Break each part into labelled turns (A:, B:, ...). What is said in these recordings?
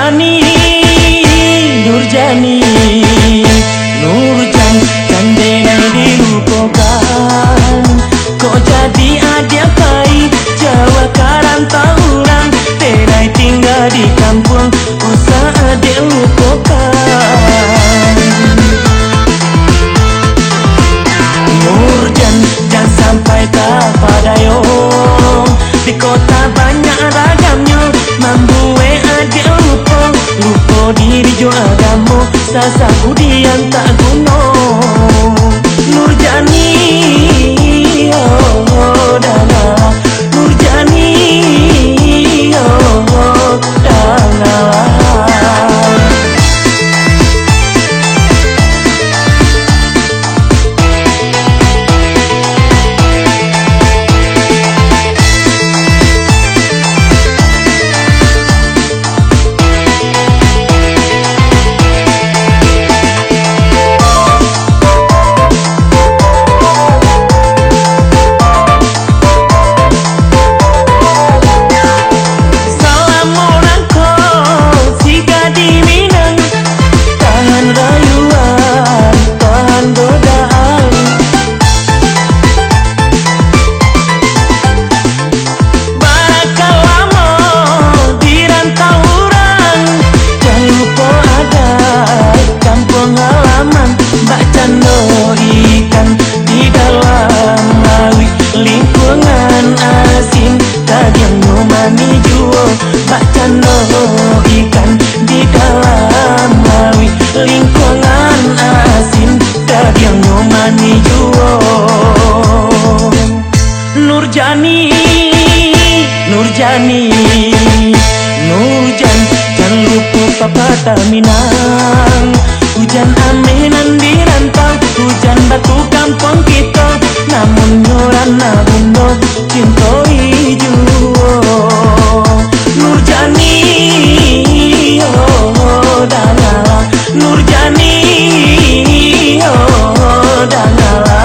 A: Nurjani, Nurjani, Nurjan, candenai dilupakan. Kok jadi ada kai Jawa karantauran, tenai tinggal di kampung, usah ada lupakan. Nurjan, jangan sampai terpadayong, di kota banyak ragamnya, membuat adik lupa diri jo agama, sasa budian tak guna. Nurjani, oh dana, Nurjani, oh dana. Nurjani, Nurjani, Nurjan, jangan lupa pepatah Minang. Hujan aminan di rantau, hujan batu kampung kita, namun nyorana bundo cintoi juo. Nurjani, oh dangala, Nurjani, oh dangala.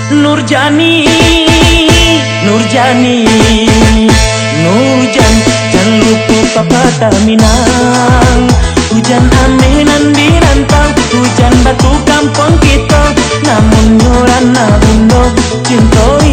A: Nurjani, Nurjani, Nurjan, jangan lupa pepatah Minang. Hujan aminan di rantau, hujan batu kampung kita, namun nyorana bundo cintoi